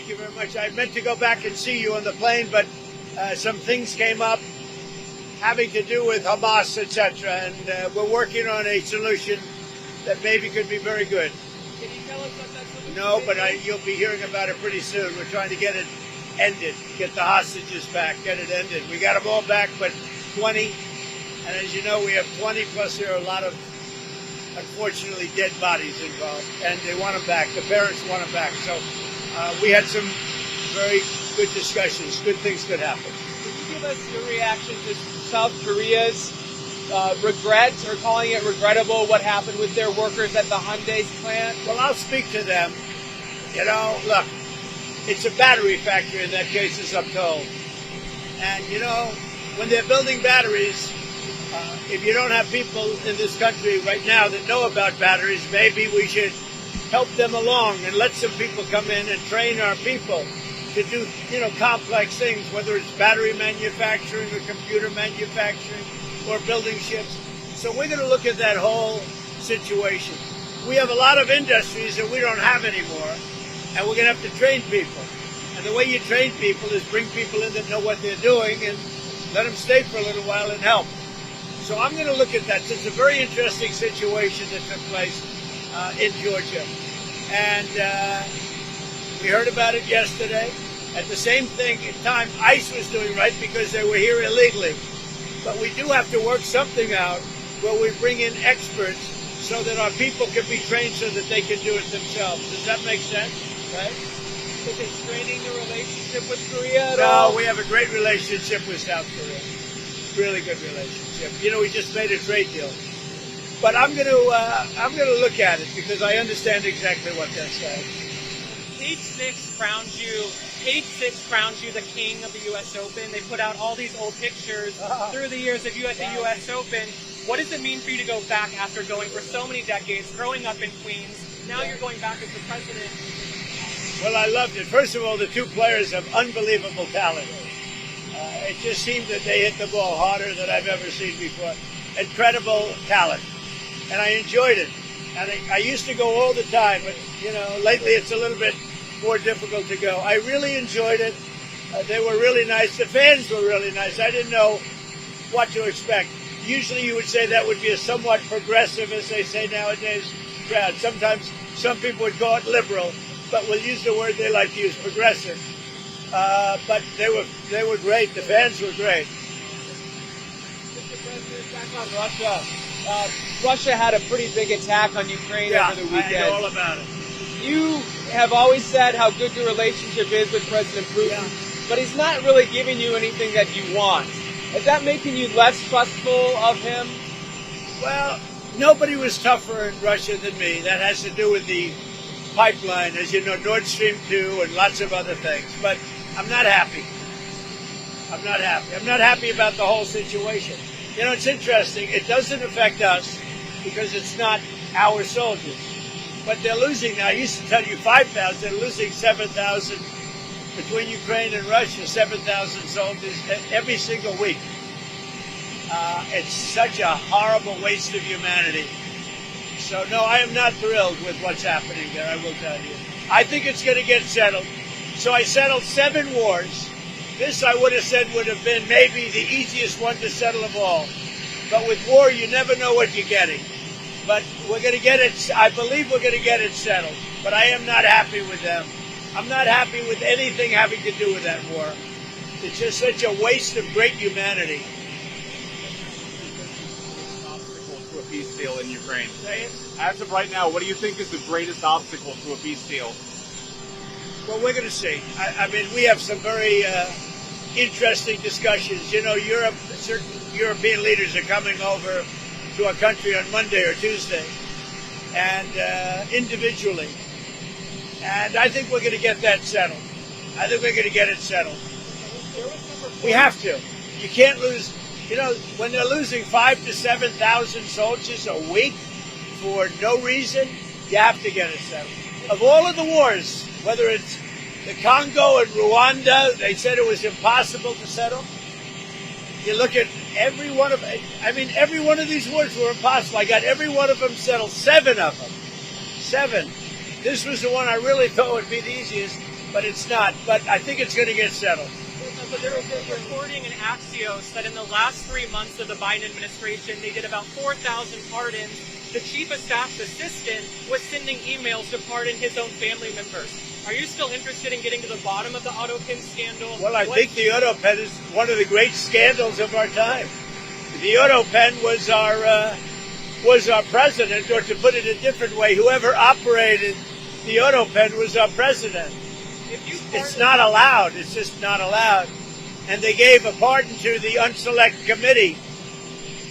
Thank you very much. I meant to go back and see you on the plane, but some things came up having to do with Hamas, etc., and we're working on a solution that maybe could be very good. Can you tell us what that solution No, is? but you'll be hearing about it pretty soon. We're trying to get it ended, get the hostages back, get it ended. We got them all back, but 20, and as you know, we have 20, plus there are a lot of, unfortunately, dead bodies involved, and they want them back. The parents want them back. So we had some very good discussions. Good things could happen. Can you give us your reaction to South Korea's regret, or calling it regrettable, what happened with their workers at the Hyundai plant? Well, I'll speak to them. You know, look, it's a battery factory in that case, as I'm told. And, you know, when they're building batteries, if you don't have people in this country right now that know about batteries, maybe we should help them along and let some people come in and train our people to do, you know, complex things, whether it's battery manufacturing or computer manufacturing or building ships. So we're going to look at that whole situation. We have a lot of industries that we don't have anymore, and we're going to have to train people. And the way you train people is bring people in that know what they're doing and let them stay for a little while and help. So I'm going to look at that. It's a very interesting situation that took place in Georgia. And we heard about it yesterday. At the same time, ICE was doing right because they were here illegally. But we do have to work something out where we bring in experts so that our people can be trained so that they can do it themselves. Does that make sense? Right? Is it straining the relationship with Korea at all? No, we have a great relationship with South Korea. Really good relationship. You know, we just made a trade deal. But I'm going to look at it because I understand exactly what they're saying. Page 6 crowns you the king of the U.S. Open. They put out all these old pictures through the years of you at the U.S. Open. What does it mean for you to go back after going for so many decades, growing up in Queens? Now you're going back as the president. Well, I loved it. First of all, the two players have unbelievable talent. It just seemed that they hit the ball harder than I've ever seen before. Incredible talent. And I enjoyed it. And I used to go all the time, but, you know, lately it's a little bit more difficult to go. I really enjoyed it. They were really nice. The fans were really nice. I didn't know what to expect. Usually you would say that would be a somewhat progressive, as they say nowadays, crowd. Sometimes some people would call it liberal, but we'll use the word they like to use, progressive. But they were great. The fans were great. Mr. President, back on Russia. Russia had a pretty big attack on Ukraine over the weekend. I know all about it. You have always said how good your relationship is with President Putin, but he's not really giving you anything that you want. Is that making you less trustful of him? Well, nobody was tougher in Russia than me. That has to do with the pipeline, as you know, Nord Stream 2 and lots of other things. But I'm not happy. I'm not happy. I'm not happy about the whole situation. You know, it's interesting. It doesn't affect us because it's not our soldiers. But they're losing now. I used to tell you 5,000. They're losing 7,000 between Ukraine and Russia, 7,000 soldiers every single week. It's such a horrible waste of humanity. So, no, I am not thrilled with what's happening there, I will tell you. I think it's going to get settled. So I settled 7 wars. This, I would have said, would have been maybe the easiest one to settle of all. But with war, you never know what you're getting. But we're going to get it, I believe we're going to get it settled. But I am not happy with them. I'm not happy with anything having to do with that war. It's just such a waste of great humanity. Obstacle to a peace deal in Ukraine. Say it? As of right now, what do you think is the greatest obstacle to a peace deal? Well, we're going to see. I mean, we have some very interesting discussions. You know, Europe, certain European leaders are coming over to our country on Monday or Tuesday, and individually. And I think we're going to get that settled. I think we're going to get it settled. We have to. You can't lose. You know, when they're losing 5,000 to 7,000 soldiers a week for no reason, you have to get it settled. Of all of the wars, whether it's the Congo and Rwanda, they said it was impossible to settle. You look at every one of, I mean, every one of these wars were impossible. I got every one of them settled, 7 of them. 7. This was the one I really thought would be the easiest. but it's not. But I think it's going to get settled. But there was a reporting in Axios that in the last 3 months of the Biden administration, they did about 4,000 pardons. The chief of staff's assistant was sending emails to pardon his own family members. Are you still interested in getting to the bottom of the autopen scandal? Well, I think the autopen is one of the great scandals of our time. The autopen was our president, or to put it a different way, whoever operated the autopen was our president. It's not allowed. It's just not allowed. And they gave a pardon to the unselect committee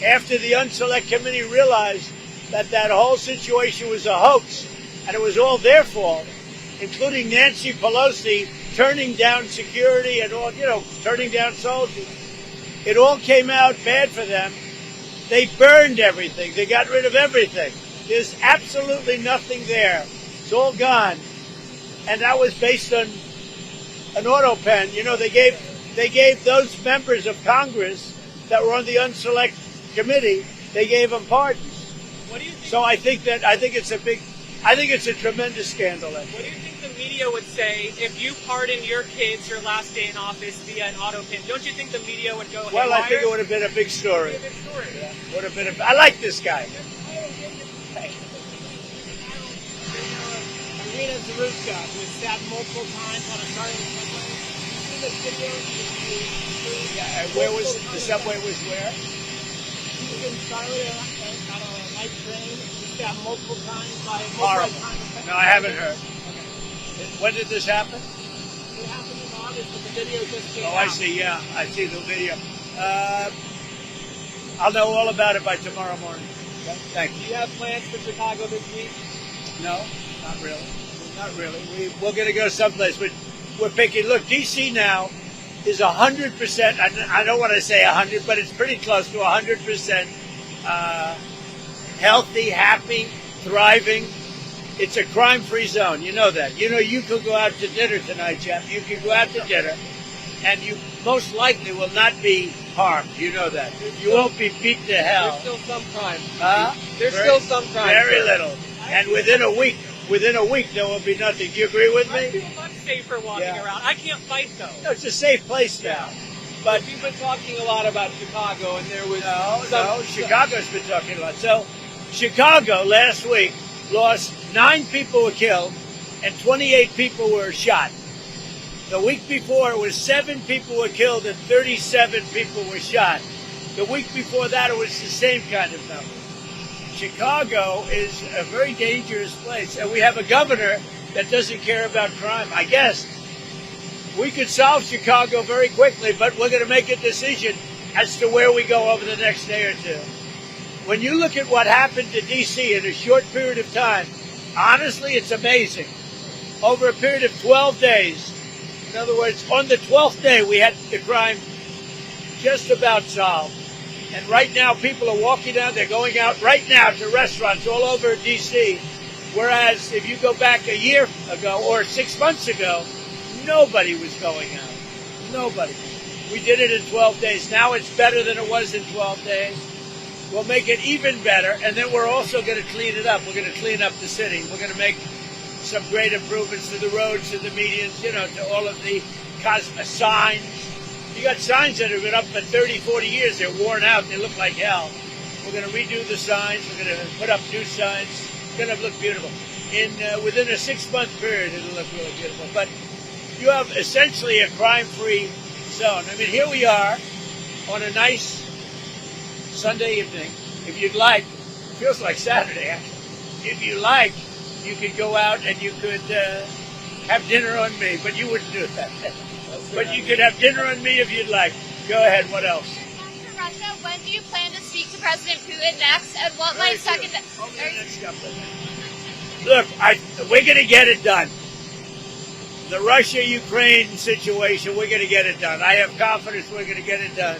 after the unselect committee realized that that whole situation was a hoax and it was all their fault, including Nancy Pelosi turning down security and all, turning down soldiers. It all came out bad for them. They burned everything. They got rid of everything. There's absolutely nothing there. It's all gone. And that was based on an autopen. They gave those members of Congress that were on the unselect committee, they gave them pardons. What do you think? So I think it's a tremendous scandal. What do you think the media would say if you pardon your kids your last day in office via an autopen? Don't you think the media would go Well, haywire? I think it would have been a big story. It would have been a big story. Yeah, would have been I like this guy. Irina Zaruska was stabbed multiple times on a car in the subway. You see this video? Yeah, and where was the subway? Was where? He was in Charlotte on a night train. He stabbed multiple times by Horrible. multiple times. No, I haven't heard. Okay. When did this happen? It happened in August, but the video just came Oh, out. I see. Yeah, I see the video. I'll know all about it by tomorrow morning. Okay? Thank Do you. you have plans for Chicago this week? No, not really. Not really. We're going to go someplace. We're picking. Look, D.C. now is 100%. I don't want to say 100, but it's pretty close to 100% healthy, happy, thriving. It's a crime-free zone. You know that. You could go out to dinner tonight, Jeff. You could go out to dinner, and you most likely will not be harmed. You know that. You won't be beat to hell. There's still some crime. There's still some crime. Very little. And within a week, there will be nothing. Do you agree with I me? feel much safer walking around. I can't fight though. No, it's a safe place now. But You've been talking a lot about Chicago, and there was no, Chicago's been talking a lot. So, Chicago last week lost 9 people were killed and 28 people were shot. The week before, it was 7 people were killed and 37 people were shot. The week before that, it was the same kind of number. Chicago is a very dangerous place, and we have a governor that doesn't care about crime. I guess we could solve Chicago very quickly, but we're going to make a decision as to where we go over the next day or two. When you look at what happened to D.C. in a short period of time, honestly, it's amazing. Over a period of 12 days, in other words, on the 12th day, we had the crime just about solved. And right now, people are walking down, they're going out right now to restaurants all over D.C., whereas if you go back a year ago or 6 months ago, nobody was going out. Nobody. We did it in 12 days. Now it's better than it was in 12 days. We'll make it even better, and then we're also going to clean it up. We're going to clean up the city. We're going to make some great improvements to the roads, to the medians, to all of the signs. You got signs that have been up for 30, 40 years. They're worn out. They look like hell. We're going to redo the signs. We're going to put up new signs. It's going to look beautiful. Within a 6-month period, it'll look really beautiful. But you have essentially a crime-free zone. I mean, here we are on a nice Sunday evening. If you'd like, it feels like Saturday, actually. If you like, you could go out and you could have dinner on me, but you wouldn't do that. But you could have dinner on me if you'd like. Go ahead. What else? After Russia, when do you plan to speak to President Putin next, and what might second? Look, we're going to get it done. The Russia-Ukraine situation, we're going to get it done. I have confidence we're going to get it done.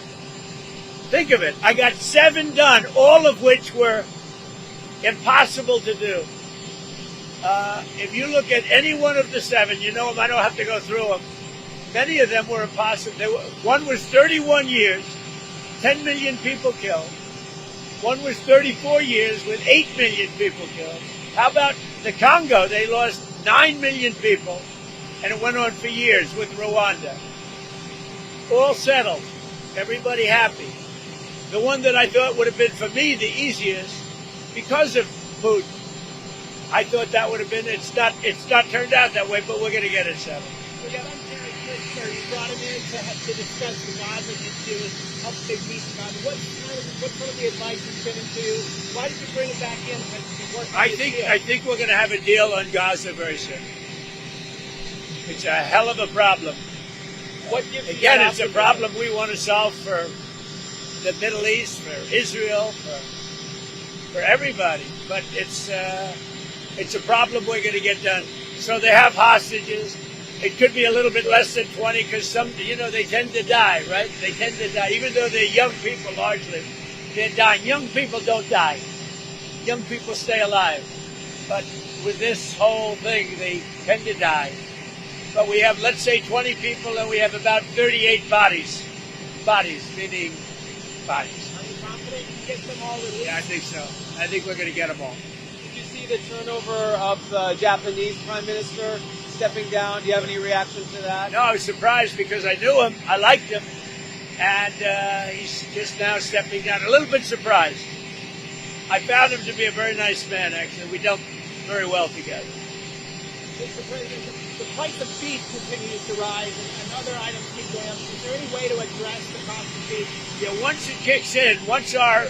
Think of it. I got 7 done, all of which were impossible to do. If you look at any one of the 7, you know them. I don't have to go through them. Many of them were impossible. One was 31 years, 10 million people killed. One was 34 years with 8 million people killed. How about the Congo? They lost 9 million people, and it went on for years with Rwanda. All settled, everybody happy. The one that I thought would have been for me the easiest, because of Putin, I thought that would have been. It's not turned out that way, but we're going to get it settled. So you brought him in to discuss the Gaza issue and help big peace in Gaza. What's some of the advice he's given to you? Why did you bring him back in? I think we're going to have a deal on Gaza very soon. It's a hell of a problem. What gives Again, it's a problem we want to solve for the Middle East, for Israel, for everybody. But it's a problem we're going to get done. So they have hostages. It could be a little bit less than 20 because some, they tend to die, right? They tend to die. Even though they're young people largely, they're dying. Young people don't die. Young people stay alive. But with this whole thing, they tend to die. But we have, let's say, 20 people, and we have about 38 bodies. Bodies, meaning bodies. Are you confident you get them all released? Yeah, I think so. I think we're going to get them all. Did you see the turnover of the Japanese Prime Minister stepping down? Do you have any reaction to that? No, I was surprised because I knew him. I liked him. And he's just now stepping down. A little bit surprised. I found him to be a very nice man, actually. We dealt very well together. Mr. President, the price of beef continues to rise and other items keep going up. Is there any way to address the cost of beef? Yeah, once it kicks in, once our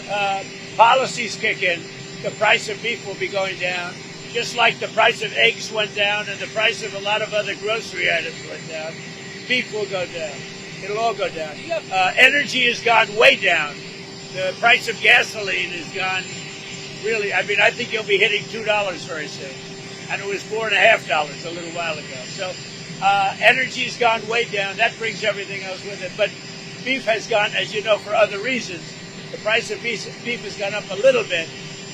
policies kick in, the price of beef will be going down. Just like the price of eggs went down and the price of a lot of other grocery items went down, beef will go down. It'll all go down. Energy has gone way down. The price of gasoline has gone really, I think you'll be hitting $2 very soon. And it was $4.50 a little while ago. So energy's gone way down. That brings everything else with it. But beef has gone, as you know, for other reasons. The price of beef has gone up a little bit.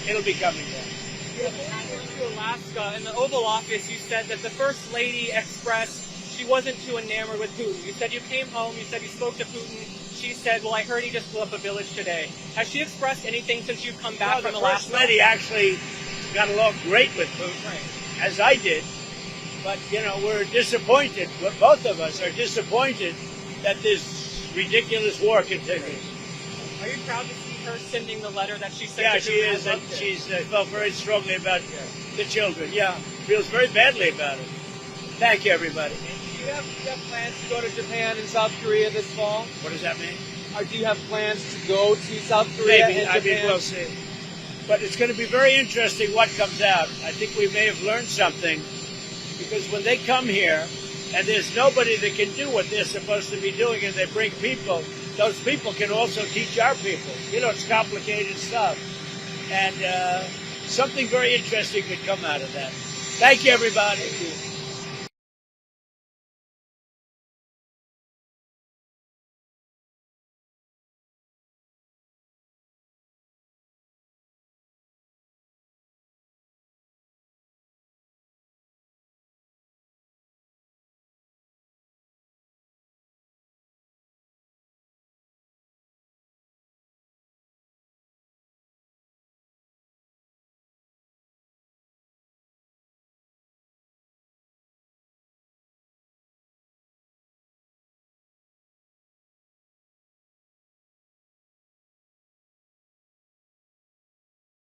It'll be coming down. To Alaska, in the Oval Office, you said that the First Lady expressed she wasn't too enamored with Putin. You said you came home, you said you spoke to Putin. She said, well, I heard he just blew up a village today. Has she expressed anything since you've come back from Alaska? The First Lady actually got along great with Putin, as I did. But, we're disappointed. Both of us are disappointed that this ridiculous war continues. Are you proud to see her sending the letter that she sent? Yeah, she is, and she's felt very strongly about the children. Yeah, feels very badly about it. Thank you, everybody. Do you have plans to go to Japan and South Korea this fall? What does that mean? Or do you have plans to go to South Korea and Japan? We'll see. But it's going to be very interesting what comes out. I think we may have learned something, because when they come here and there's nobody that can do what they're supposed to be doing, and they bring people, those people can also teach our people. It's complicated stuff. And something very interesting could come out of that. Thank you, everybody.